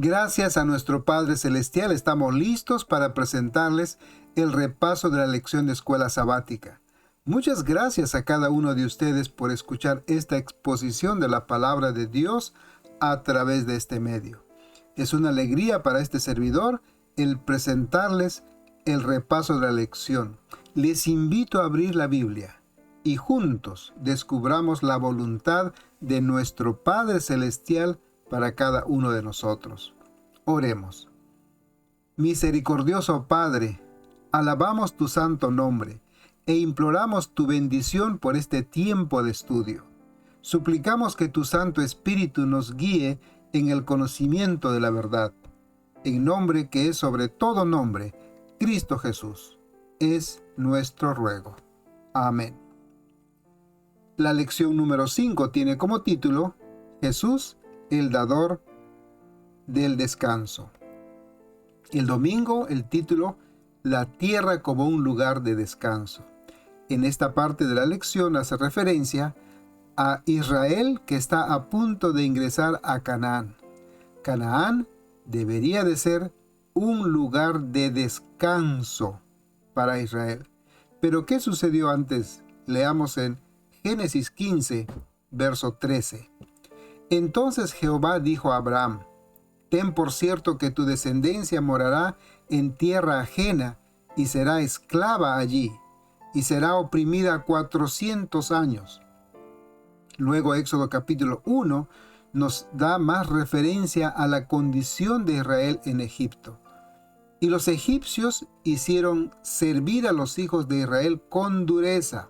Gracias a nuestro Padre Celestial estamos listos para presentarles el repaso de la lección de escuela sabática. Muchas gracias a cada uno de ustedes por escuchar esta exposición de la palabra de Dios a través de este medio. Es una alegría para este servidor el presentarles el repaso de la lección. Les invito a abrir la Biblia y juntos descubramos la voluntad de nuestro Padre Celestial para cada uno de nosotros. Oremos. Misericordioso Padre, alabamos tu santo nombre e imploramos tu bendición por este tiempo de estudio. Suplicamos que tu Santo Espíritu nos guíe en el conocimiento de la verdad. En nombre que es sobre todo nombre, Cristo Jesús, es nuestro ruego. Amén. La lección número 5 tiene como título Jesús, el dador del descanso. El domingo, el título, La tierra como un lugar de descanso. En esta parte de la lección hace referencia a Israel que está a punto de ingresar a Canaán. Canaán debería de ser un lugar de descanso para Israel. Pero ¿qué sucedió antes? Leamos en Génesis 15, verso 13. Entonces Jehová dijo a Abraham: Ten por cierto que tu descendencia morará en tierra ajena y será esclava allí, y será oprimida 400 años. Luego Éxodo capítulo 1 nos da más referencia a la condición de Israel en Egipto. Y los egipcios hicieron servir a los hijos de Israel con dureza.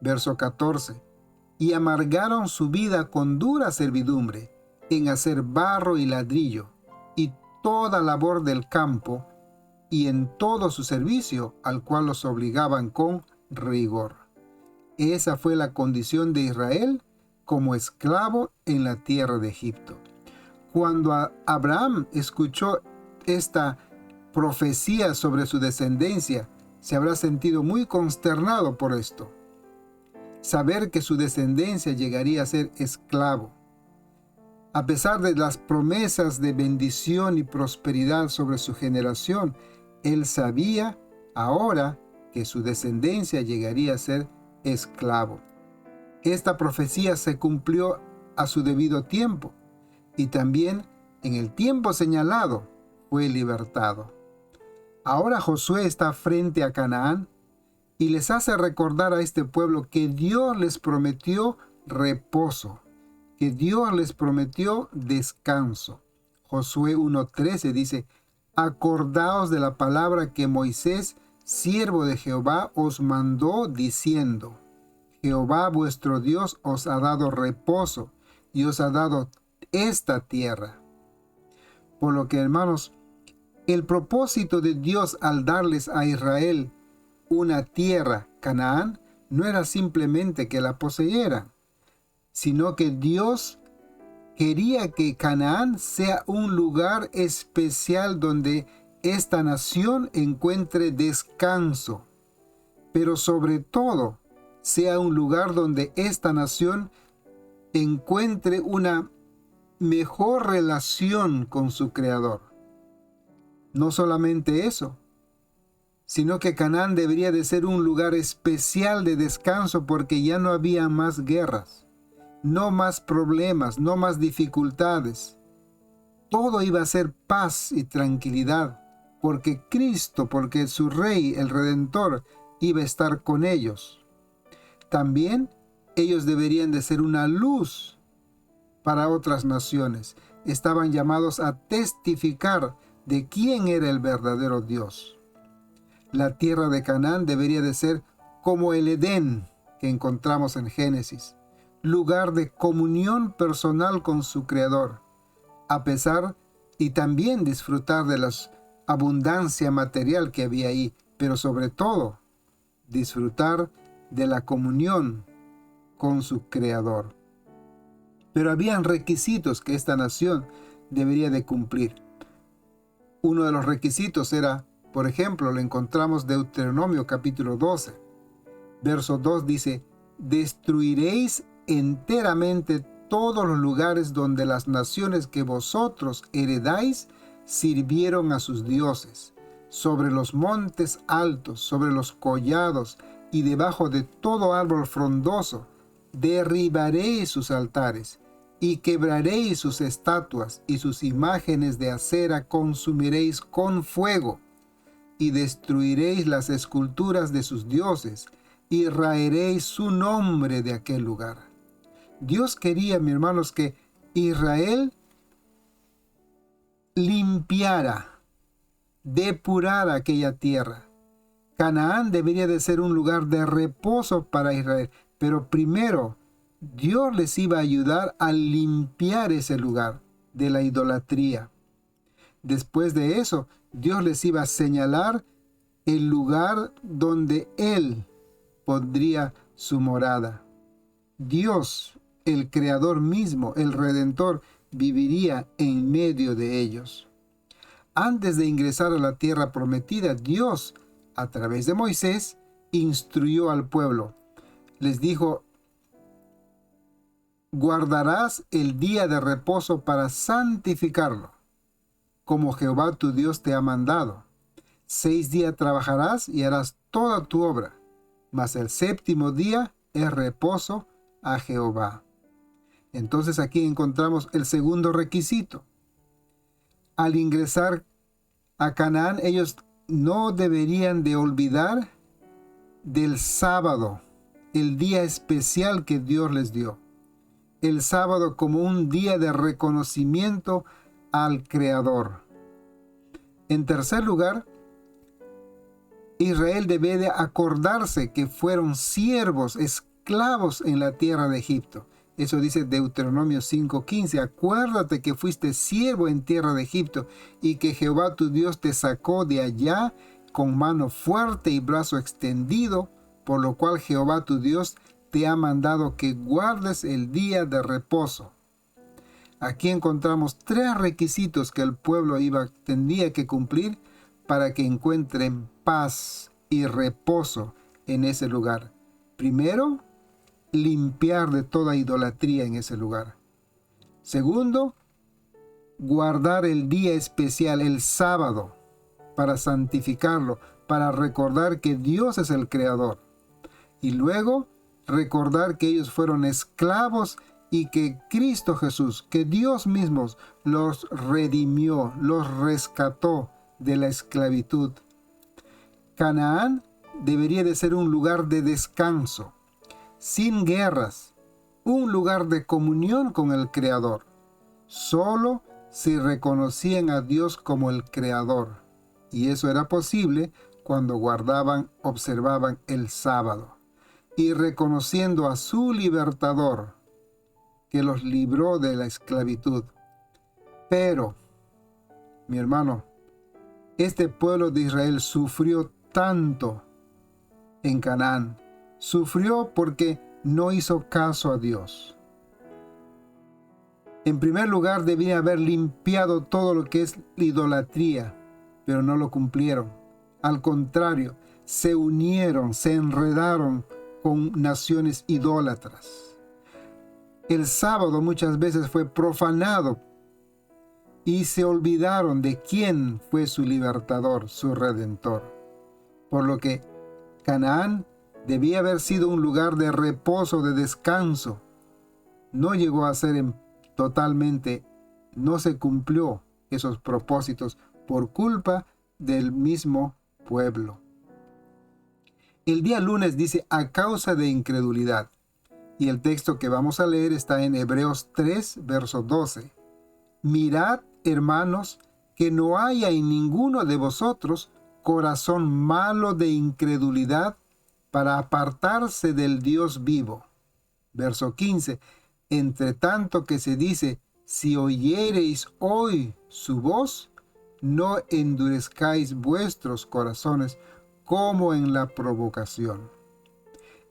Verso 14. Y amargaron su vida con dura servidumbre, en hacer barro y ladrillo, y toda labor del campo, y en todo su servicio, al cual los obligaban con rigor. Esa fue la condición de Israel como esclavo en la tierra de Egipto. Cuando Abraham escuchó esta profecía sobre su descendencia, se habrá sentido muy consternado por esto. Saber que su descendencia llegaría a ser esclavo. A pesar de las promesas de bendición y prosperidad sobre su generación, él sabía ahora que su descendencia llegaría a ser esclavo. Esta profecía se cumplió a su debido tiempo y también en el tiempo señalado fue libertado. Ahora Josué está frente a Canaán y les hace recordar a este pueblo que Dios les prometió reposo, que Dios les prometió descanso. Josué 1:13 dice: Acordaos de la palabra que Moisés, siervo de Jehová, os mandó diciendo: Jehová vuestro Dios os ha dado reposo y os ha dado esta tierra. Por lo que, hermanos, el propósito de Dios al darles a Israel una tierra, Canaán, no era simplemente que la poseyeran, sino que Dios quería que Canaán sea un lugar especial donde esta nación encuentre descanso, pero sobre todo sea un lugar donde esta nación encuentre una mejor relación con su Creador. No solamente eso, sino que Canaán debería de ser un lugar especial de descanso porque ya no había más guerras, no más problemas, no más dificultades. Todo iba a ser paz y tranquilidad, porque Cristo, porque su Rey, el Redentor, iba a estar con ellos. También ellos deberían de ser una luz para otras naciones. Estaban llamados a testificar de quién era el verdadero Dios. La tierra de Canaán debería de ser como el Edén que encontramos en Génesis, lugar de comunión personal con su Creador, a pesar y también disfrutar de la abundancia material que había ahí, pero sobre todo disfrutar de la comunión con su Creador. Pero habían requisitos que esta nación debería de cumplir. Uno de los requisitos era, por ejemplo, lo encontramos en Deuteronomio capítulo 12, verso 2 dice: destruiréis enteramente todos los lugares donde las naciones que vosotros heredáis sirvieron a sus dioses, sobre los montes altos, sobre los collados y debajo de todo árbol frondoso, derribaréis sus altares y quebraréis sus estatuas y sus imágenes de acera consumiréis con fuego y destruiréis las esculturas de sus dioses y raeréis su nombre de aquel lugar. Dios quería, mis hermanos, que Israel limpiara, depurara aquella tierra. Canaán debería de ser un lugar de reposo para Israel, pero primero Dios les iba a ayudar a limpiar ese lugar de la idolatría. Después de eso, Dios les iba a señalar el lugar donde Él pondría su morada. Dios, el Creador mismo, el Redentor, viviría en medio de ellos. Antes de ingresar a la tierra prometida, Dios, a través de Moisés, instruyó al pueblo. Les dijo: guardarás el día de reposo para santificarlo, como Jehová tu Dios te ha mandado. 6 días trabajarás y harás toda tu obra, mas el séptimo día es reposo a Jehová. Entonces aquí encontramos el segundo requisito. Al ingresar a Canaán, ellos no deberían de olvidar del sábado, el día especial que Dios les dio. El sábado como un día de reconocimiento al Creador. En tercer lugar, Israel debe de acordarse que fueron siervos, esclavos en la tierra de Egipto. Eso dice Deuteronomio 5:15. Acuérdate que fuiste siervo en tierra de Egipto y que Jehová tu Dios te sacó de allá con mano fuerte y brazo extendido, por lo cual Jehová tu Dios te ha mandado que guardes el día de reposo. Aquí encontramos 3 requisitos que el pueblo tenía que cumplir para que encuentren paz y reposo en ese lugar. Primero, limpiar de toda idolatría en ese lugar. Segundo, guardar el día especial, el sábado, para santificarlo, para recordar que Dios es el Creador. Y luego, recordar que ellos fueron esclavos y que Cristo Jesús, que Dios mismo los redimió, los rescató de la esclavitud. Canaán debería de ser un lugar de descanso, sin guerras, un lugar de comunión con el Creador, solo si reconocían a Dios como el Creador. Y eso era posible cuando observaban el sábado, y reconociendo a su libertador, que los libró de la esclavitud. Pero, mi hermano, este pueblo de Israel sufrió tanto en Canaán. Sufrió porque no hizo caso a Dios. En primer lugar, debía haber limpiado todo lo que es idolatría, pero no lo cumplieron. Al contrario, se unieron, se enredaron con naciones idólatras. El sábado muchas veces fue profanado y se olvidaron de quién fue su libertador, su redentor. Por lo que Canaán debía haber sido un lugar de reposo, de descanso. No llegó a ser totalmente, no se cumplió esos propósitos por culpa del mismo pueblo. El día lunes dice a causa de incredulidad. Y el texto que vamos a leer está en Hebreos 3, verso 12. Mirad, hermanos, que no haya en ninguno de vosotros corazón malo de incredulidad para apartarse del Dios vivo. Verso 15. Entre tanto que se dice, si oyereis hoy su voz, no endurezcáis vuestros corazones como en la provocación.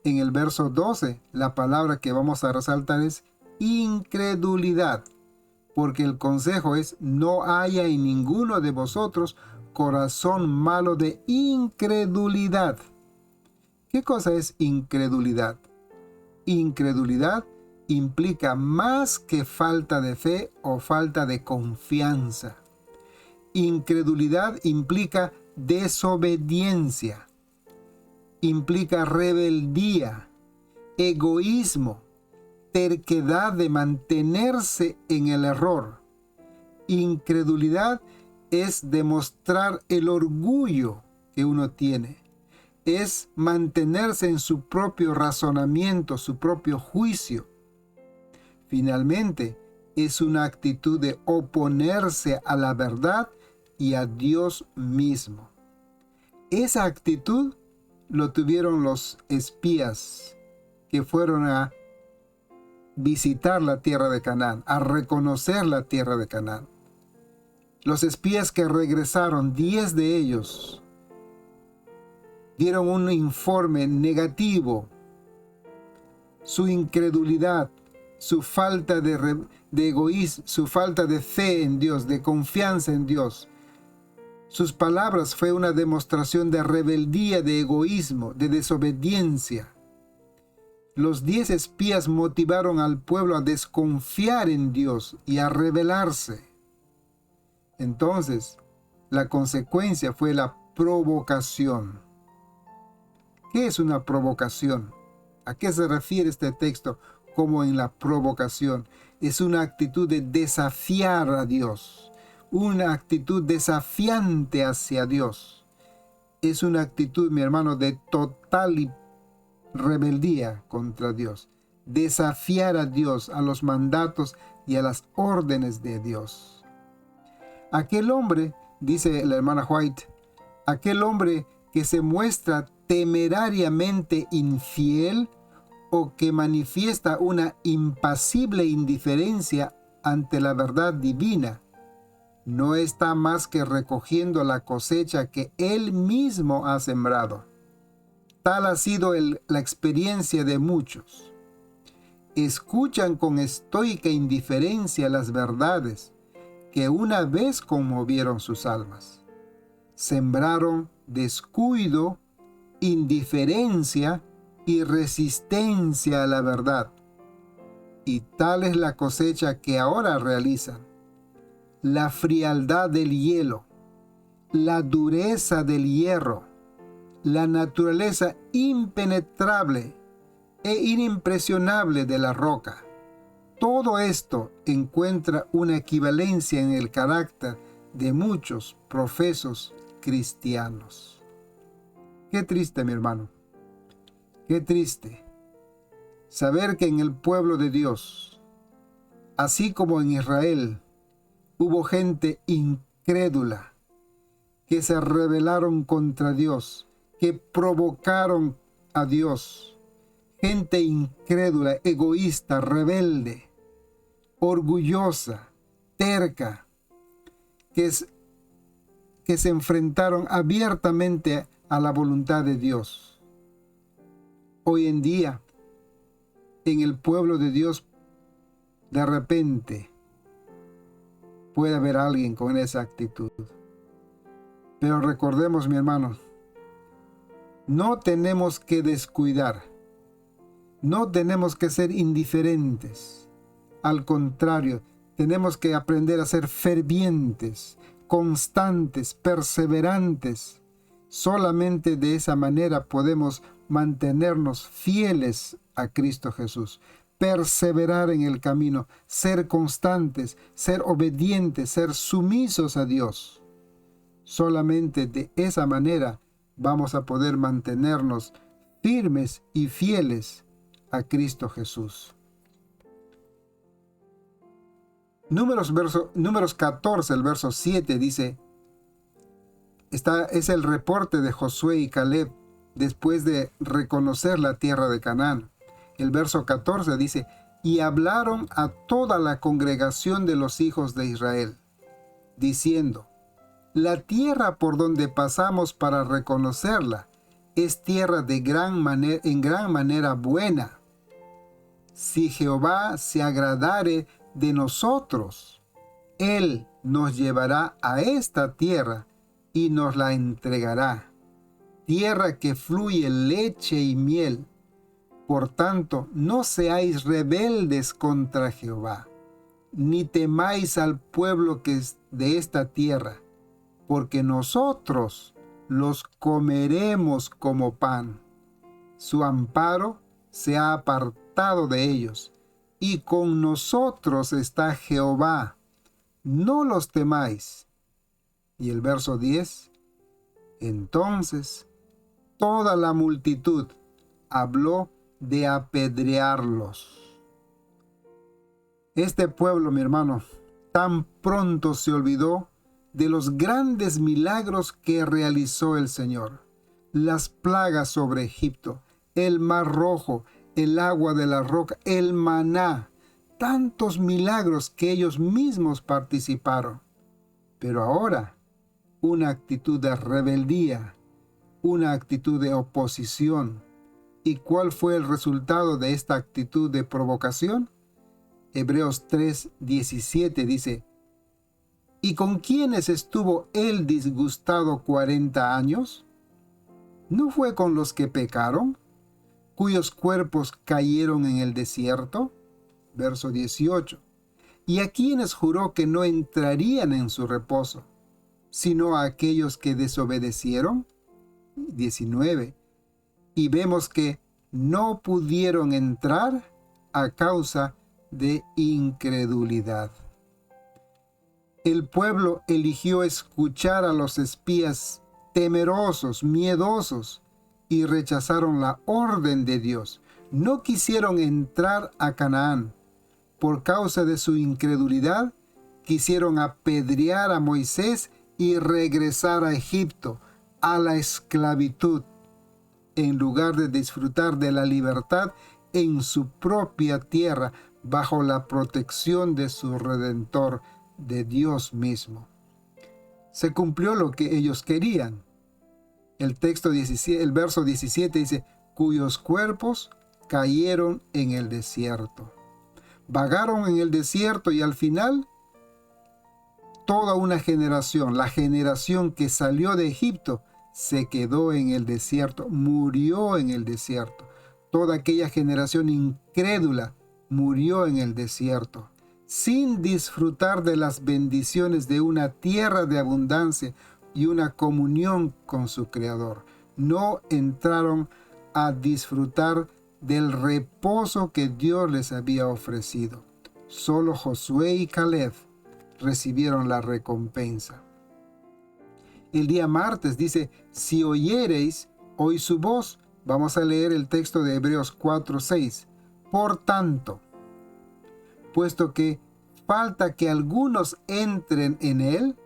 En el verso 12, la palabra que vamos a resaltar es incredulidad, porque el consejo es no haya en ninguno de vosotros corazón malo de incredulidad. ¿Qué cosa es incredulidad? Incredulidad implica más que falta de fe o falta de confianza. Incredulidad implica desobediencia, implica rebeldía, egoísmo, terquedad de mantenerse en el error. Incredulidad es demostrar el orgullo que uno tiene. Es mantenerse en su propio razonamiento, su propio juicio. Finalmente, es una actitud de oponerse a la verdad y a Dios mismo. Esa actitud lo tuvieron los espías que fueron a visitar la tierra de Canaán, a reconocer la tierra de Canaán. Los espías que regresaron, 10 de ellos, dieron un informe negativo. Su incredulidad, su falta de egoísmo, su falta de fe en Dios, de confianza en Dios. Sus palabras fue una demostración de rebeldía, de egoísmo, de desobediencia. Los 10 espías motivaron al pueblo a desconfiar en Dios y a rebelarse. Entonces, la consecuencia fue la provocación. ¿Qué es una provocación? ¿A qué se refiere este texto como en la provocación? Es una actitud de desafiar a Dios, una actitud desafiante hacia Dios. Es una actitud, mi hermano, de total rebeldía contra Dios. Desafiar a Dios, a los mandatos y a las órdenes de Dios. Aquel hombre, dice la hermana White, aquel hombre que se muestra temerariamente infiel o que manifiesta una impasible indiferencia ante la verdad divina, no está más que recogiendo la cosecha que él mismo ha sembrado. Tal ha sido la experiencia de muchos. Escuchan con estoica indiferencia las verdades que una vez conmovieron sus almas. Sembraron descuido, indiferencia y resistencia a la verdad. Y tal es la cosecha que ahora realizan. La frialdad del hielo, la dureza del hierro, la naturaleza impenetrable e inimpresionable de la roca. Todo esto encuentra una equivalencia en el carácter de muchos profesos cristianos. Qué triste, mi hermano. Qué triste saber que en el pueblo de Dios, así como en Israel, hubo gente incrédula que se rebelaron contra Dios, que provocaron a Dios. Gente incrédula, egoísta, rebelde, orgullosa, terca, que se enfrentaron abiertamente a la voluntad de Dios. Hoy en día, en el pueblo de Dios, de repente, puede haber alguien con esa actitud. Pero recordemos, mi hermano, no tenemos que descuidar, no tenemos que ser indiferentes. Al contrario, tenemos que aprender a ser fervientes, constantes, perseverantes. Solamente de esa manera podemos mantenernos fieles a Cristo Jesús, perseverar en el camino, ser constantes, ser obedientes, ser sumisos a Dios. Solamente de esa manera vamos a poder mantenernos firmes y fieles a Cristo Jesús. Números 14, el verso 7 dice, es el reporte de Josué y Caleb después de reconocer la tierra de Canaán. El verso 14 dice, y hablaron a toda la congregación de los hijos de Israel, diciendo, la tierra por donde pasamos para reconocerla es tierra en gran manera buena. Si Jehová se agradare de nosotros, Él nos llevará a esta tierra y nos la entregará. Tierra que fluye leche y miel, Por tanto, no seáis rebeldes contra Jehová, ni temáis al pueblo que es de esta tierra, porque nosotros los comeremos como pan. Su amparo se ha apartado de ellos, y con nosotros está Jehová. No los temáis. Y el verso 10, entonces toda la multitud habló de apedrearlos. Este pueblo, mi hermano, tan pronto se olvidó de los grandes milagros que realizó el Señor. Las plagas sobre Egipto, el mar rojo, el agua de la roca, el maná, tantos milagros que ellos mismos participaron. Pero ahora, una actitud de rebeldía, una actitud de oposición. ¿Y cuál fue el resultado de esta actitud de provocación? Hebreos 3:17 dice: ¿Y con quiénes estuvo él disgustado 40 años? ¿No fue con los que pecaron, cuyos cuerpos cayeron en el desierto? Verso 18. ¿Y a quienes juró que no entrarían en su reposo, sino a aquellos que desobedecieron? 19. Y vemos que no pudieron entrar a causa de incredulidad. El pueblo eligió escuchar a los espías temerosos, miedosos, y rechazaron la orden de Dios. No quisieron entrar a Canaán. Por causa de su incredulidad, quisieron apedrear a Moisés y regresar a Egipto, a la esclavitud, en lugar de disfrutar de la libertad en su propia tierra, bajo la protección de su Redentor, de Dios mismo. Se cumplió lo que ellos querían. El verso 17 dice: cuyos cuerpos cayeron en el desierto. Vagaron en el desierto y al final toda una generación, la generación que salió de Egipto, se quedó en el desierto, murió en el desierto. Toda aquella generación incrédula murió en el desierto, sin disfrutar de las bendiciones de una tierra de abundancia y una comunión con su Creador. No entraron a disfrutar del reposo que Dios les había ofrecido. Solo Josué y Caleb recibieron la recompensa. El día martes dice: si oyereis hoy su voz. Vamos a leer el texto de Hebreos 4:6. Por tanto, puesto que falta que algunos entren en él,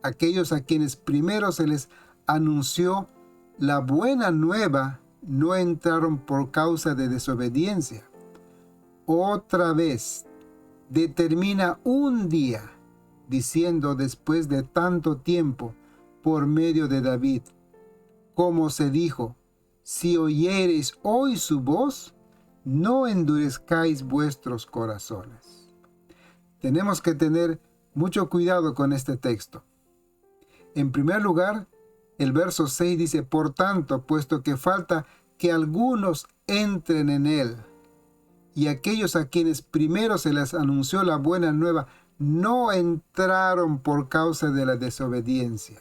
aquellos a quienes primero se les anunció la buena nueva, no entraron por causa de desobediencia. Otra vez determina un día, diciendo después de tanto tiempo, por medio de David, como se dijo: si oyereis hoy su voz, no endurezcáis vuestros corazones. Tenemos que tener mucho cuidado con este texto. En primer lugar, el verso 6 dice: por tanto, puesto que falta que algunos entren en él, y aquellos a quienes primero se les anunció la buena nueva no entraron por causa de la desobediencia.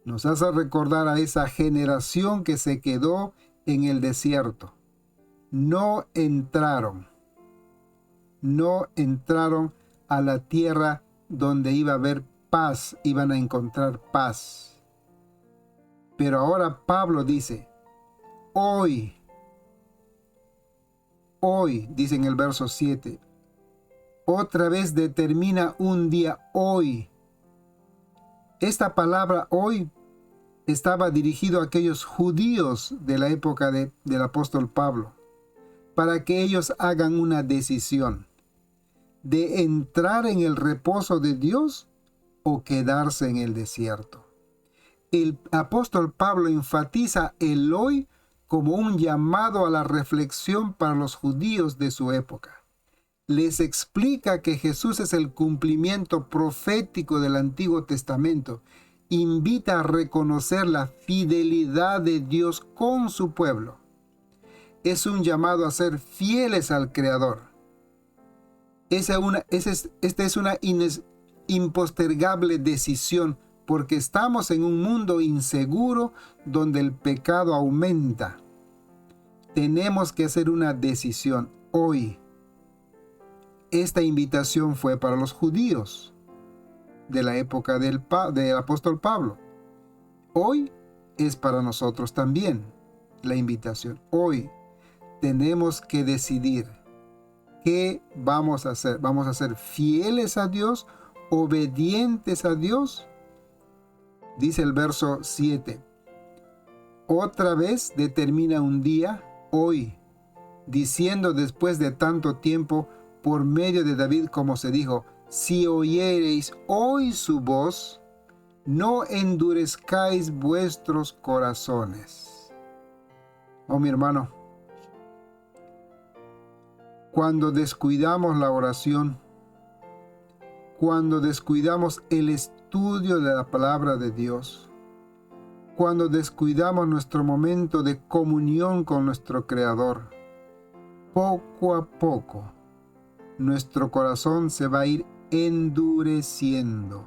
Nos hace recordar a esa generación que se quedó en el desierto. No entraron a la tierra donde iba a haber paz, iban a encontrar paz. Pero ahora Pablo dice: hoy, dice en el verso 7, otra vez determina un día, hoy. Esta palabra hoy estaba dirigido a aquellos judíos de la época del apóstol Pablo, para que ellos hagan una decisión de entrar en el reposo de Dios o quedarse en el desierto. El apóstol Pablo enfatiza el hoy como un llamado a la reflexión para los judíos de su época. Les explica que Jesús es el cumplimiento profético del Antiguo Testamento. Invita a reconocer la fidelidad de Dios con su pueblo. es un llamado a ser fieles al Creador. Esta es una impostergable decisión, porque estamos en un mundo inseguro donde el pecado aumenta. Tenemos que hacer una decisión hoy. Esta invitación fue para los judíos de la época del apóstol Pablo. Hoy es para nosotros también la invitación. Hoy tenemos que decidir qué vamos a hacer. ¿Vamos a ser fieles a Dios, obedientes a Dios? Dice el verso 7. Otra vez determina un día, hoy, diciendo después de tanto tiempo, por medio de David, como se dijo, si oyereis hoy su voz, no endurezcáis vuestros corazones. Oh, mi hermano, cuando descuidamos la oración, cuando descuidamos el estudio de la palabra de Dios, cuando descuidamos nuestro momento de comunión con nuestro Creador, poco a poco nuestro corazón se va a ir endureciendo.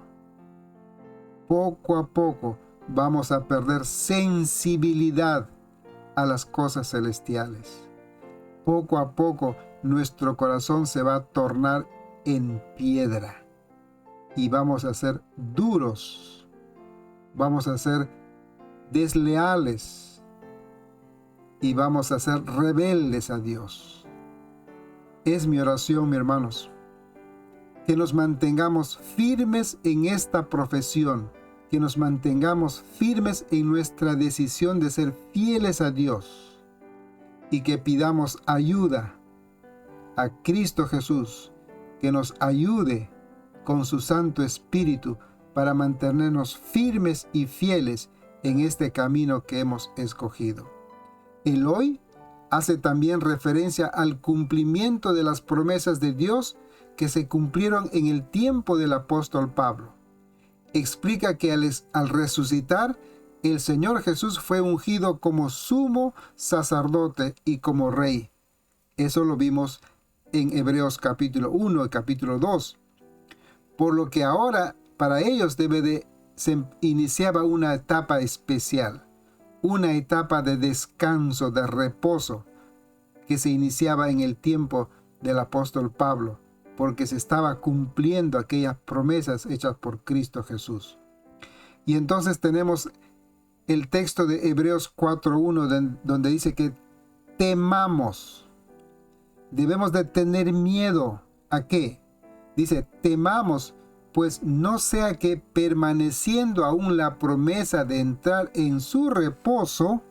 Poco a poco vamos a perder sensibilidad a las cosas celestiales. Poco a poco nuestro corazón se va a tornar en piedra y vamos a ser duros, vamos a ser desleales y vamos a ser rebeldes a Dios. Es mi oración, mis hermanos, que nos mantengamos firmes en esta profesión, que nos mantengamos firmes en nuestra decisión de ser fieles a Dios y que pidamos ayuda a Cristo Jesús, que nos ayude con su Santo Espíritu para mantenernos firmes y fieles en este camino que hemos escogido. El hoy hace también referencia al cumplimiento de las promesas de Dios que se cumplieron en el tiempo del apóstol Pablo. Explica que al resucitar, el Señor Jesús fue ungido como sumo sacerdote y como rey. Eso lo vimos en Hebreos capítulo 1 y capítulo 2. Por lo que ahora para ellos se iniciaba una etapa especial, una etapa de descanso, de reposo, que se iniciaba en el tiempo del apóstol Pablo, porque se estaba cumpliendo aquellas promesas hechas por Cristo Jesús. Y entonces tenemos el texto de Hebreos 4:1, donde dice que temamos. Debemos de tener miedo. ¿A qué? Dice, temamos, pues no sea que permaneciendo aún la promesa de entrar en su reposo,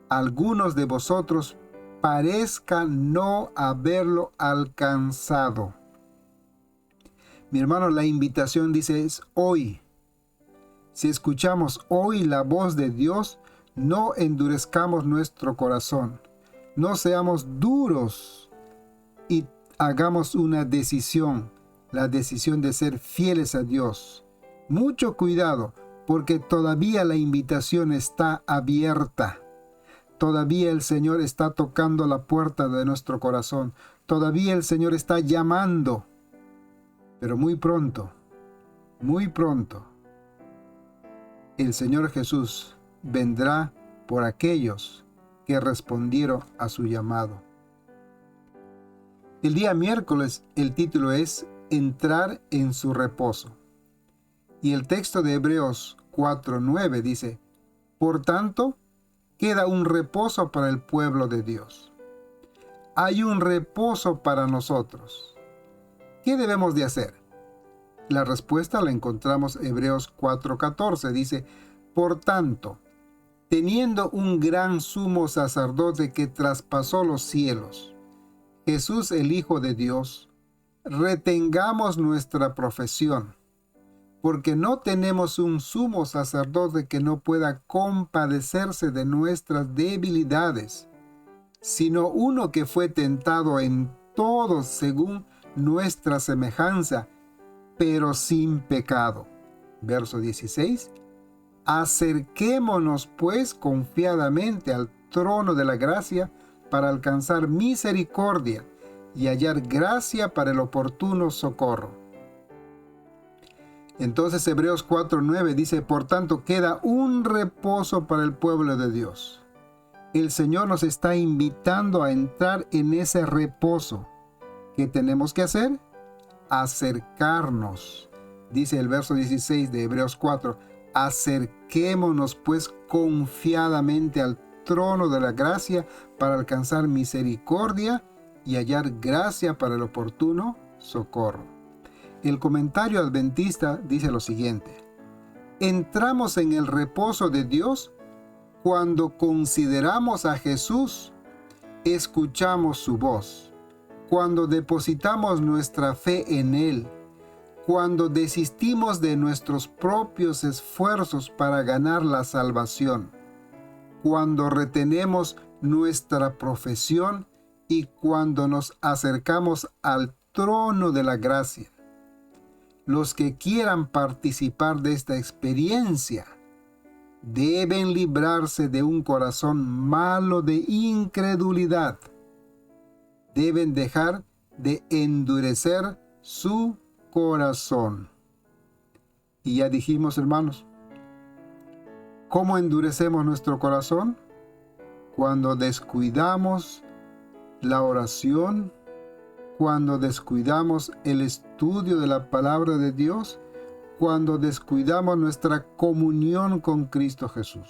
algunos de vosotros parezcan no haberlo alcanzado. Mi hermano, la invitación dice es hoy. Si escuchamos hoy la voz de Dios, no endurezcamos nuestro corazón, no seamos duros y hagamos una decisión, la decisión de ser fieles a Dios. Mucho cuidado, porque todavía la invitación está abierta. Todavía el Señor está tocando la puerta de nuestro corazón. Todavía el Señor está llamando. Pero muy pronto, el Señor Jesús vendrá por aquellos que respondieron a su llamado. El día miércoles el título es Entrar en su reposo. Y el texto de Hebreos 4:9 dice, por tanto, queda un reposo para el pueblo de Dios. Hay un reposo para nosotros. ¿Qué debemos de hacer? La respuesta la encontramos en Hebreos 4:14. Dice, por tanto, teniendo un gran sumo sacerdote que traspasó los cielos, Jesús el Hijo de Dios, retengamos nuestra profesión, porque no tenemos un sumo sacerdote que no pueda compadecerse de nuestras debilidades, sino uno que fue tentado en todo según nuestra semejanza, pero sin pecado. Verso 16. Acerquémonos pues confiadamente al trono de la gracia para alcanzar misericordia y hallar gracia para el oportuno socorro. Entonces Hebreos 4:9 dice, por tanto queda un reposo para el pueblo de Dios. El Señor nos está invitando a entrar en ese reposo. ¿Qué tenemos que hacer? Acercarnos. Dice el verso 16 de Hebreos 4, acerquémonos pues confiadamente al trono de la gracia para alcanzar misericordia y hallar gracia para el oportuno socorro. El comentario adventista dice lo siguiente: entramos en el reposo de Dios cuando consideramos a Jesús, escuchamos su voz, cuando depositamos nuestra fe en Él, cuando desistimos de nuestros propios esfuerzos para ganar la salvación, cuando retenemos nuestra profesión y cuando nos acercamos al trono de la gracia. Los que quieran participar de esta experiencia deben librarse de un corazón malo de incredulidad. Deben dejar de endurecer su corazón. Y ya dijimos, hermanos, ¿cómo endurecemos nuestro corazón? Cuando descuidamos la oración, cuando descuidamos el estudio de la palabra de Dios, cuando descuidamos nuestra comunión con Cristo Jesús.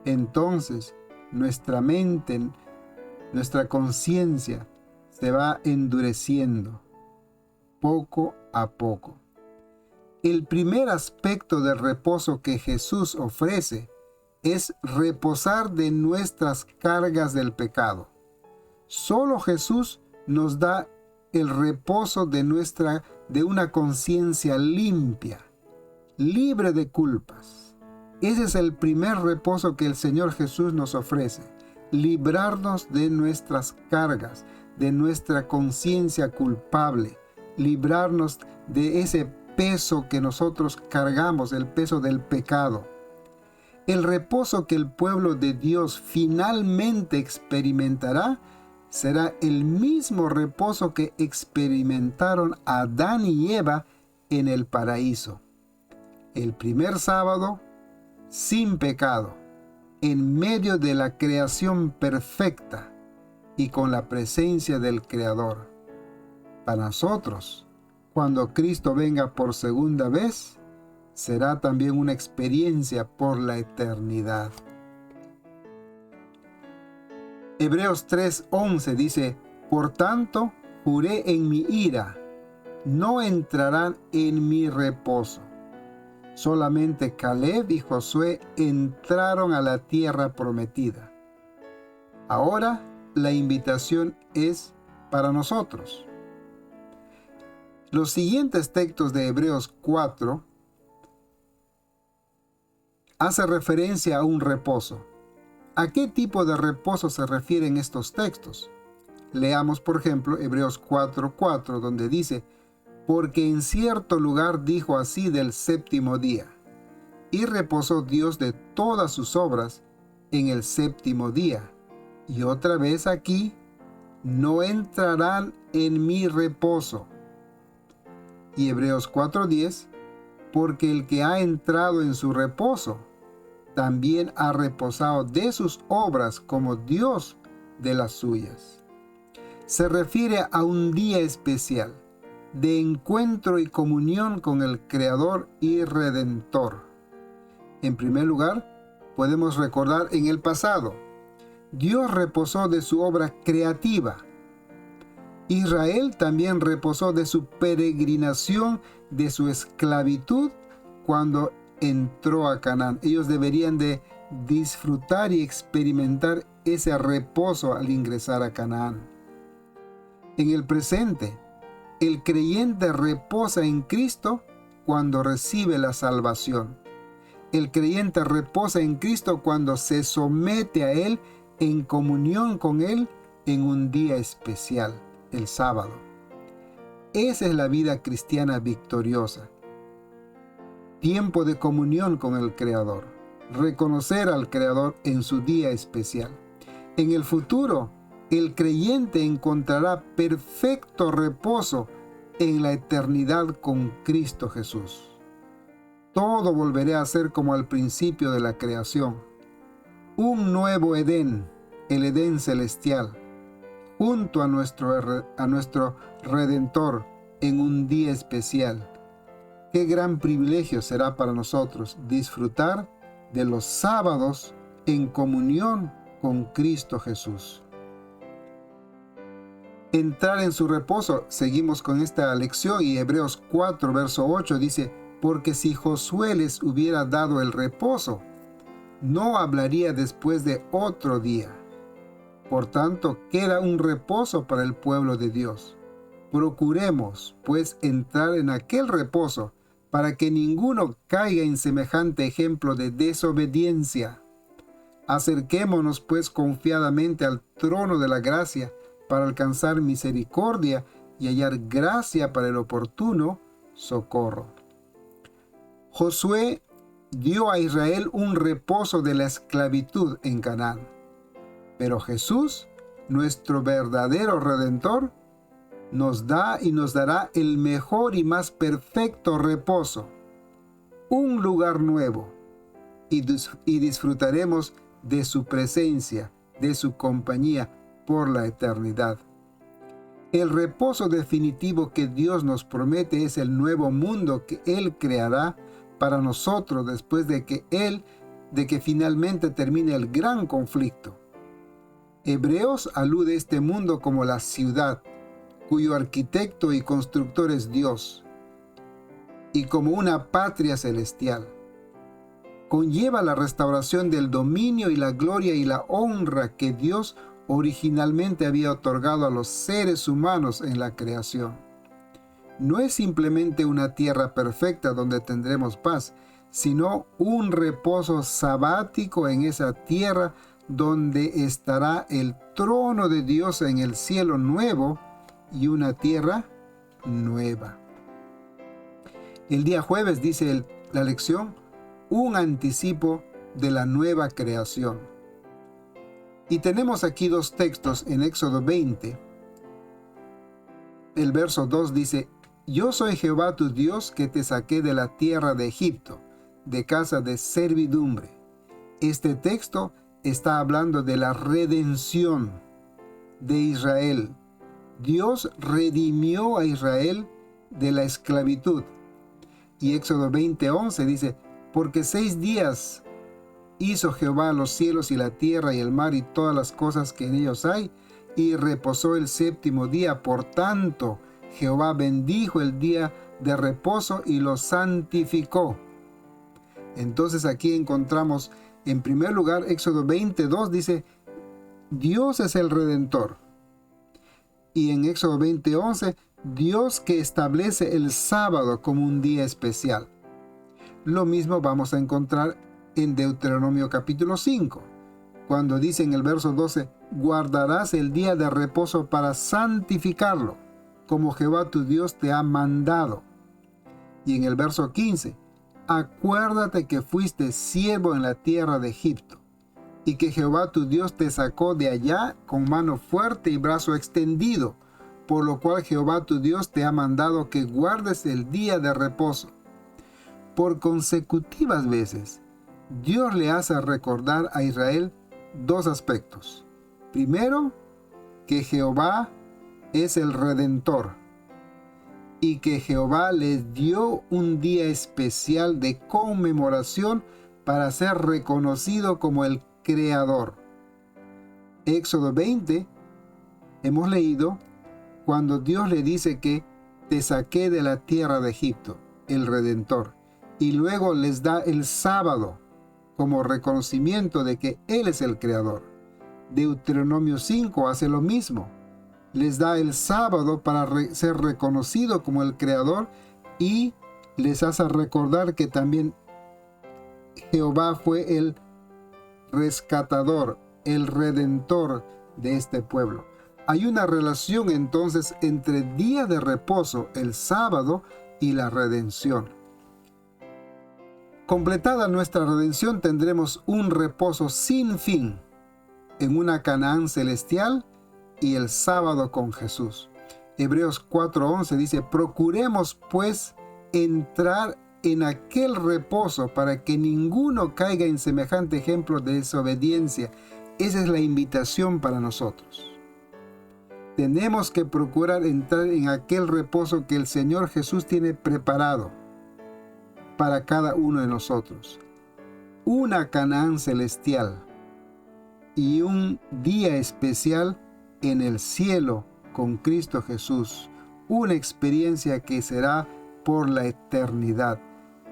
Entonces, nuestra mente, nuestra conciencia se va endureciendo poco a poco. El primer aspecto del reposo que Jesús ofrece es reposar de nuestras cargas del pecado. Solo Jesús nos da el reposo de una conciencia limpia, libre de culpas. Ese es el primer reposo que el Señor Jesús nos ofrece: librarnos de nuestras cargas, de nuestra conciencia culpable, librarnos de ese peso que nosotros cargamos, el peso del pecado. El reposo que el pueblo de Dios finalmente experimentará será el mismo reposo que experimentaron Adán y Eva en el paraíso. El primer sábado, sin pecado, en medio de la creación perfecta y con la presencia del Creador. Para nosotros, cuando Cristo venga por segunda vez, será también una experiencia por la eternidad. Hebreos 3:11 dice, por tanto, juré en mi ira, no entrarán en mi reposo. Solamente Caleb y Josué entraron a la tierra prometida. Ahora la invitación es para nosotros. Los siguientes textos de Hebreos 4 hace referencia a un reposo. ¿A qué tipo de reposo se refieren estos textos? Leamos, por ejemplo, Hebreos 4:4, donde dice, porque en cierto lugar dijo así del séptimo día, y reposó Dios de todas sus obras en el séptimo día. Y otra vez aquí, no entrarán en mi reposo. Y Hebreos 4:10, porque el que ha entrado en su reposo, también ha reposado de sus obras como Dios de las suyas. Se refiere a un día especial de encuentro y comunión con el Creador y Redentor. En primer lugar, podemos recordar en el pasado, Dios reposó de su obra creativa. Israel también reposó de su peregrinación, de su esclavitud cuando entró a Canaán. Ellos deberían de disfrutar y experimentar ese reposo al ingresar a Canaán. En el presente, el creyente reposa en Cristo cuando recibe la salvación. El creyente reposa en Cristo cuando se somete a Él en comunión con Él en un día especial, el sábado. Esa es la vida cristiana victoriosa. Tiempo de comunión con el Creador. Reconocer al Creador en su día especial. En el futuro, el creyente encontrará perfecto reposo en la eternidad con Cristo Jesús. Todo volverá a ser como al principio de la creación. Un nuevo Edén, el Edén celestial, junto a nuestro Redentor en un día especial. Qué gran privilegio será para nosotros disfrutar de los sábados en comunión con Cristo Jesús. Entrar en su reposo. Seguimos con esta lección y Hebreos 4, verso 8 dice: porque si Josué les hubiera dado el reposo, no hablaría después de otro día. Por tanto, queda un reposo para el pueblo de Dios. Procuremos, pues, entrar en aquel reposo, para que ninguno caiga en semejante ejemplo de desobediencia. Acerquémonos, pues, confiadamente al trono de la gracia, para alcanzar misericordia y hallar gracia para el oportuno socorro. Josué dio a Israel un reposo de la esclavitud en Canaán. Pero Jesús, nuestro verdadero Redentor, nos da y nos dará el mejor y más perfecto reposo, un lugar nuevo, y disfrutaremos de su presencia, de su compañía por la eternidad. El reposo definitivo que Dios nos promete es el nuevo mundo que Él creará para nosotros después de que finalmente termine el gran conflicto. Hebreos alude a este mundo como la ciudad, cuyo arquitecto y constructor es Dios, y como una patria celestial. Conlleva la restauración del dominio y la gloria y la honra que Dios originalmente había otorgado a los seres humanos en la creación. No es simplemente una tierra perfecta donde tendremos paz, sino un reposo sabático en esa tierra donde estará el trono de Dios en el cielo nuevo y una tierra nueva. El día jueves, dice la lección, un anticipo de la nueva creación. Y tenemos aquí dos textos en Éxodo 20. El verso 2 dice: yo soy Jehová tu Dios que te saqué de la tierra de Egipto, de casa de servidumbre. Este texto está hablando de la redención de Israel. Dios redimió a Israel de la esclavitud. Y Éxodo 20:11 dice: porque 6 días hizo Jehová los cielos y la tierra y el mar y todas las cosas que en ellos hay, y reposó el séptimo día. Por tanto, Jehová bendijo el día de reposo y lo santificó. Entonces aquí encontramos, en primer lugar, Éxodo 22 dice: Dios es el Redentor. Y en Éxodo 20:11, Dios que establece el sábado como un día especial. Lo mismo vamos a encontrar en Deuteronomio capítulo 5, cuando dice en el verso 12: guardarás el día de reposo para santificarlo, como Jehová tu Dios te ha mandado. Y en el verso 15: acuérdate que fuiste siervo en la tierra de Egipto, y que Jehová tu Dios te sacó de allá con mano fuerte y brazo extendido, por lo cual Jehová tu Dios te ha mandado que guardes el día de reposo. Por consecutivas veces, Dios le hace recordar a Israel dos aspectos. Primero, que Jehová es el Redentor y que Jehová les dio un día especial de conmemoración para ser reconocido como el Creador. Éxodo 20, hemos leído cuando Dios le dice que te saqué de la tierra de Egipto, el Redentor, y luego les da el sábado como reconocimiento de que Él es el Creador. Deuteronomio 5 hace lo mismo. Les da el sábado para ser reconocido como el Creador y les hace recordar que también Jehová fue el rescatador, el redentor de este pueblo. Hay una relación entonces entre día de reposo, el sábado, y la redención. Completada nuestra redención, tendremos un reposo sin fin. en una Canaán celestial y el sábado con Jesús. Hebreos 4:11 dice, procuremos pues entrar en aquel reposo para que ninguno caiga en semejante ejemplo de desobediencia. Esa es la invitación para nosotros. Tenemos que procurar entrar en aquel reposo que el Señor Jesús tiene preparado para cada uno de nosotros. Una Canaán celestial y un día especial en el cielo con Cristo Jesús. Una experiencia que será por la eternidad.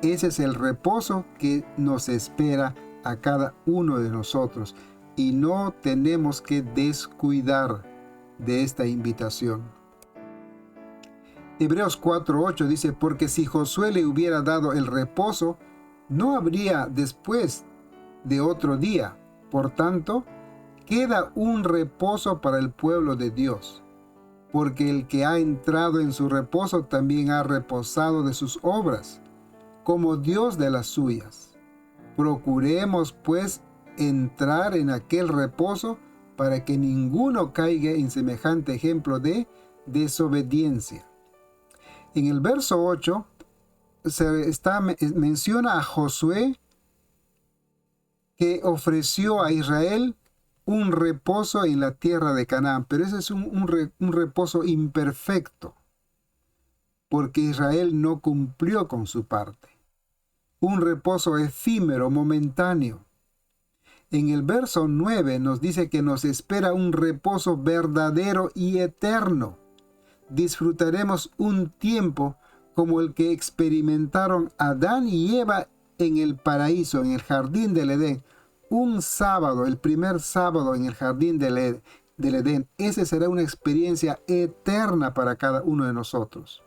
Ese es el reposo que nos espera a cada uno de nosotros. Y no tenemos que descuidar de esta invitación. Hebreos 4:8 dice, porque si Josué le hubiera dado el reposo, no habría después de otro día. Por tanto, queda un reposo para el pueblo de Dios, porque el que ha entrado en su reposo también ha reposado de sus obras, como Dios de las suyas. Procuremos pues entrar en aquel reposo para que ninguno caiga en semejante ejemplo de desobediencia. En el verso 8 menciona a Josué que ofreció a Israel un reposo en la tierra de Canaán, pero ese es un reposo imperfecto, porque Israel no cumplió con su parte. Un reposo efímero, momentáneo. En el verso 9 nos dice que nos espera un reposo verdadero y eterno. Disfrutaremos un tiempo como el que experimentaron Adán y Eva en el paraíso, en el jardín del Edén. Un sábado, el primer sábado en el jardín del Edén. Esa será una experiencia eterna para cada uno de nosotros.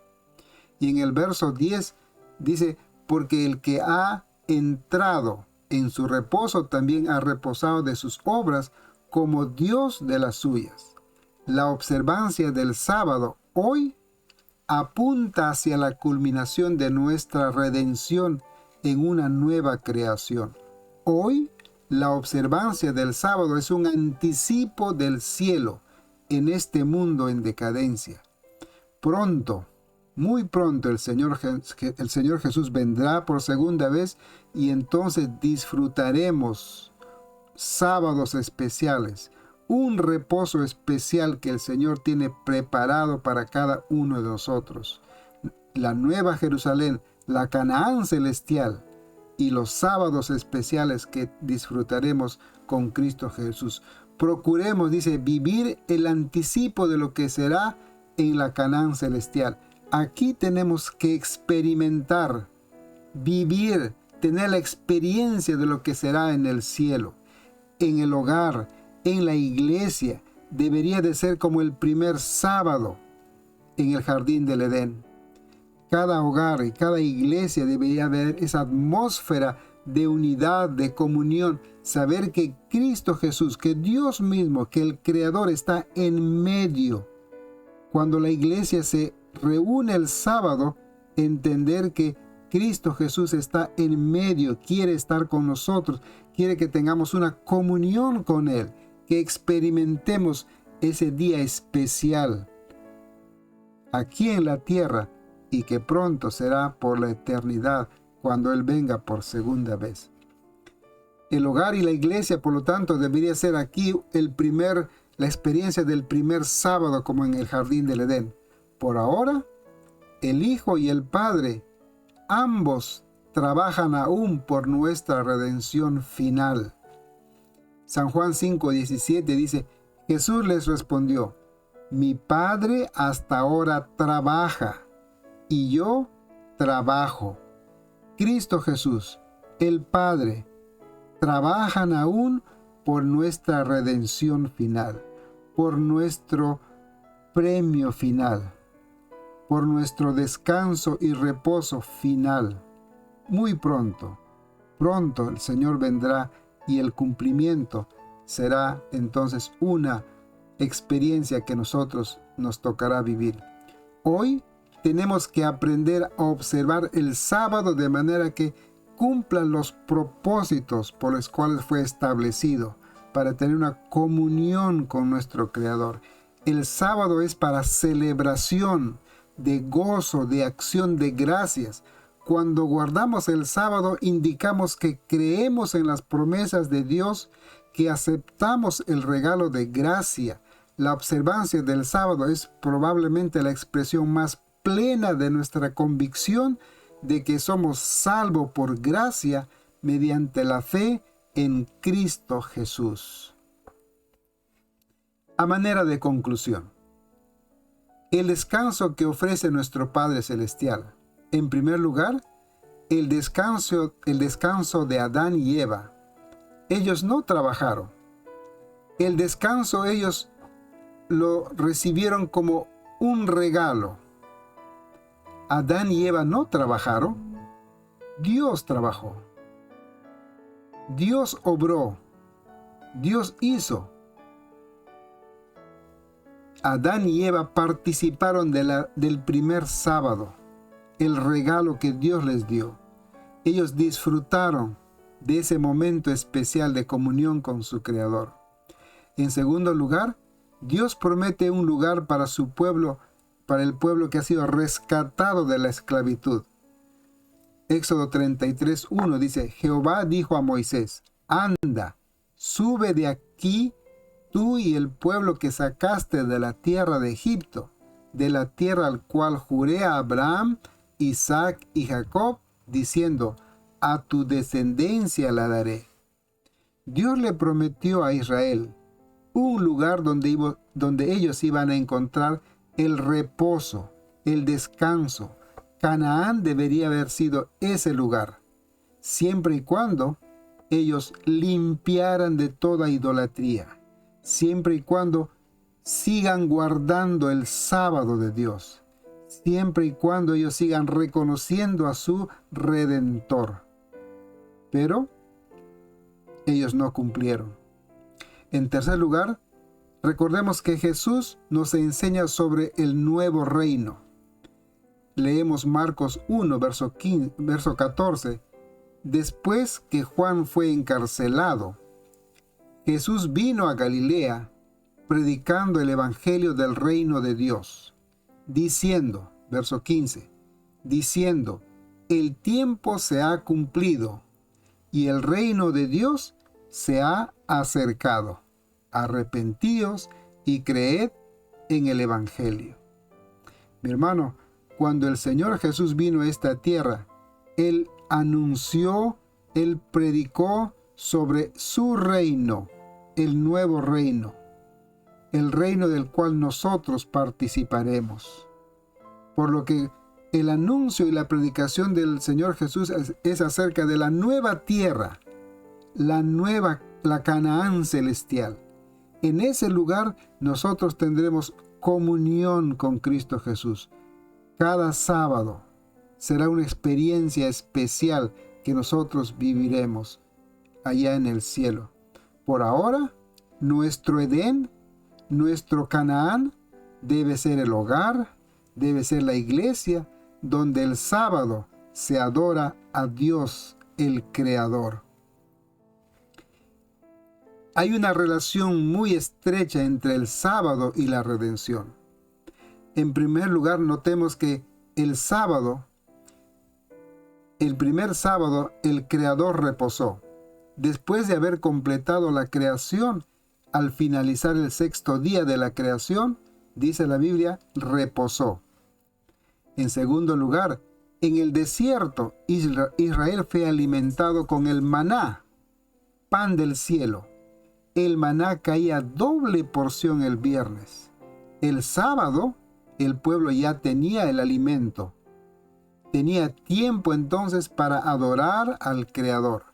Y en el verso 10 dice, porque el que ha entrado en su reposo también ha reposado de sus obras como Dios de las suyas. La observancia del sábado hoy apunta hacia la culminación de nuestra redención en una nueva creación. Hoy, la observancia del sábado es un anticipo del cielo en este mundo en decadencia. Pronto, muy pronto el Señor Jesús vendrá por segunda vez y entonces disfrutaremos sábados especiales, un reposo especial que el Señor tiene preparado para cada uno de nosotros. La nueva Jerusalén, la Canaán celestial y los sábados especiales que disfrutaremos con Cristo Jesús. Procuremos, dice, vivir el anticipo de lo que será en la Canaán celestial. Aquí tenemos que experimentar, vivir, tener la experiencia de lo que será en el cielo. En el hogar, en la iglesia, debería de ser como el primer sábado en el jardín del Edén. Cada hogar y cada iglesia debería haber esa atmósfera de unidad, de comunión, saber que Cristo Jesús, que Dios mismo, que el Creador está en medio. Cuando la iglesia se reúne el sábado, entender que Cristo Jesús está en medio, quiere estar con nosotros, quiere que tengamos una comunión con Él, que experimentemos ese día especial aquí en la tierra y que pronto será por la eternidad cuando Él venga por segunda vez. El hogar y la iglesia, por lo tanto, debería ser aquí la experiencia del primer sábado como en el jardín del Edén. Por ahora, el Hijo y el Padre, ambos trabajan aún por nuestra redención final. San Juan 5:17 dice, Jesús les respondió, mi Padre hasta ahora trabaja y yo trabajo. Cristo Jesús, el Padre, trabajan aún por nuestra redención final, por nuestro premio final, por nuestro descanso y reposo final. Muy pronto el Señor vendrá y el cumplimiento será entonces una experiencia que nosotros nos tocará vivir. Hoy tenemos que aprender a observar el sábado de manera que cumplan los propósitos por los cuales fue establecido, para tener una comunión con nuestro Creador. El sábado es para celebración, de gozo, de acción de gracias. Cuando guardamos el sábado, indicamos que creemos en las promesas de Dios, que aceptamos el regalo de gracia. La observancia del sábado es probablemente la expresión más plena de nuestra convicción de que somos salvos por gracia mediante la fe en Cristo Jesús. A manera de conclusión, el descanso que ofrece nuestro Padre Celestial. En primer lugar, el descanso de Adán y Eva. Ellos no trabajaron. El descanso ellos lo recibieron como un regalo. Adán y Eva no trabajaron. Dios trabajó. Dios obró. Dios hizo. Adán y Eva participaron del primer sábado, el regalo que Dios les dio. Ellos disfrutaron de ese momento especial de comunión con su Creador. En segundo lugar, Dios promete un lugar para su pueblo, para el pueblo que ha sido rescatado de la esclavitud. Éxodo 33:1 dice: Jehová dijo a Moisés: anda, sube de aquí tú y el pueblo que sacaste de la tierra de Egipto, de la tierra al cual juré a Abraham, Isaac y Jacob, diciendo: a tu descendencia la daré. Dios le prometió a Israel un lugar donde ellos iban a encontrar el reposo, el descanso. Canaán debería haber sido ese lugar, siempre y cuando ellos limpiaran de toda idolatría, siempre y cuando sigan guardando el sábado de Dios, siempre y cuando ellos sigan reconociendo a su Redentor. Pero ellos no cumplieron. En tercer lugar, recordemos que Jesús nos enseña sobre el nuevo reino. Leemos Marcos 1, verso 14. Después que Juan fue encarcelado, Jesús vino a Galilea predicando el evangelio del reino de Dios, diciendo, verso 15, diciendo: el tiempo se ha cumplido y el reino de Dios se ha acercado. Arrepentíos y creed en el evangelio. Mi hermano, cuando el Señor Jesús vino a esta tierra, Él anunció, Él predicó sobre su reino, el nuevo reino, el reino del cual nosotros participaremos. Por lo que el anuncio y la predicación del Señor Jesús es acerca de la nueva tierra, la Canaán celestial. En ese lugar nosotros tendremos comunión con Cristo Jesús. Cada sábado será una experiencia especial que nosotros viviremos allá en el cielo. Por ahora, nuestro Edén, nuestro Canaán, debe ser el hogar, debe ser la iglesia, donde el sábado se adora a Dios, el Creador. Hay una relación muy estrecha entre el sábado y la redención. En primer lugar, notemos que el primer sábado, el Creador reposó. Después de haber completado la creación, al finalizar el sexto día de la creación, dice la Biblia, reposó. En segundo lugar, en el desierto, Israel fue alimentado con el maná, pan del cielo. El maná caía doble porción el viernes. El sábado, el pueblo ya tenía el alimento. Tenía tiempo entonces para adorar al Creador.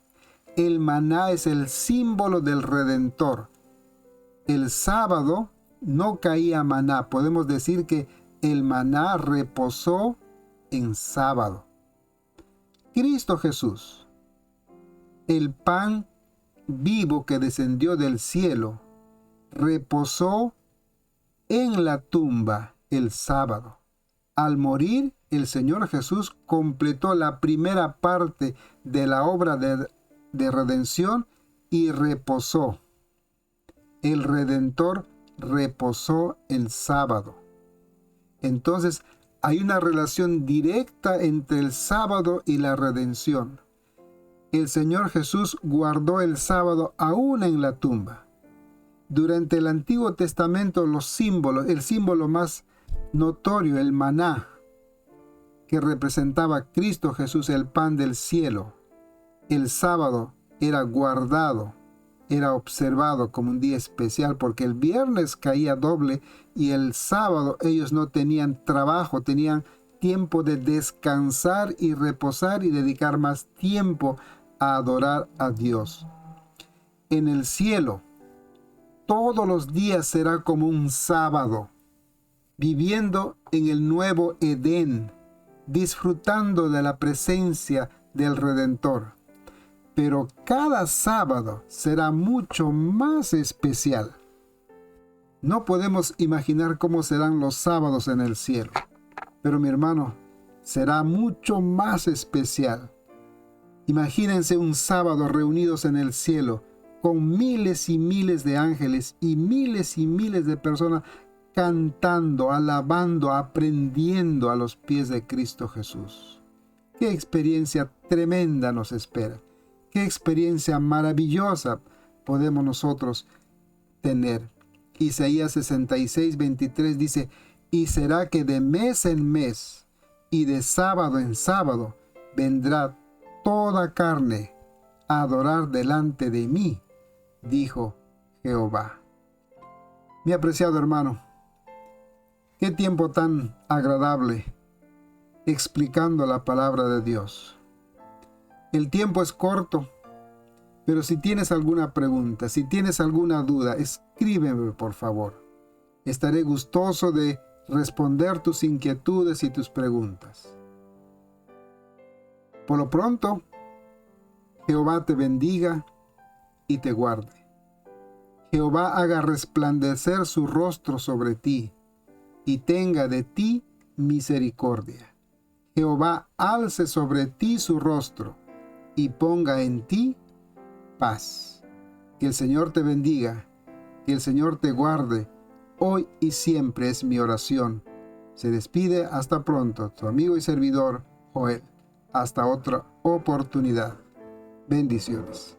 El maná es el símbolo del Redentor. El sábado no caía maná. Podemos decir que el maná reposó en sábado. Cristo Jesús, el pan vivo que descendió del cielo, reposó en la tumba el sábado. Al morir, el Señor Jesús completó la primera parte de la obra de redención y reposó. el Redentor reposó el sábado. Entonces, hay una relación directa entre el sábado y la redención. El Señor Jesús guardó el sábado aún en la tumba. Durante el Antiguo Testamento, los símbolos, el símbolo más notorio, el maná, que representaba a Cristo Jesús, el pan del cielo, el sábado era guardado, era observado como un día especial, porque el viernes caía doble y el sábado ellos no tenían trabajo, tenían tiempo de descansar y reposar y dedicar más tiempo a adorar a Dios. En el cielo, todos los días será como un sábado, viviendo en el nuevo Edén, disfrutando de la presencia del Redentor. Pero cada sábado será mucho más especial. No podemos imaginar cómo serán los sábados en el cielo, pero mi hermano, será mucho más especial. Imagínense un sábado reunidos en el cielo, con miles y miles de ángeles y miles de personas cantando, alabando, aprendiendo a los pies de Cristo Jesús. ¡Qué experiencia tremenda nos espera! ¡Qué experiencia maravillosa podemos nosotros tener! Isaías 66, 23 dice, «Y será que de mes en mes y de sábado en sábado vendrá toda carne a adorar delante de mí, dijo Jehová». Mi apreciado hermano, qué tiempo tan agradable explicando la palabra de Dios. El tiempo es corto, pero si tienes alguna pregunta, si tienes alguna duda, escríbeme por favor. Estaré gustoso de responder tus inquietudes y tus preguntas. Por lo pronto, Jehová te bendiga y te guarde. Jehová haga resplandecer su rostro sobre ti y tenga de ti misericordia. Jehová alce sobre ti su rostro y ponga en ti paz. Que el Señor te bendiga, que el Señor te guarde, hoy y siempre es mi oración. Se despide hasta pronto, tu amigo y servidor, Joel. Hasta otra oportunidad. Bendiciones.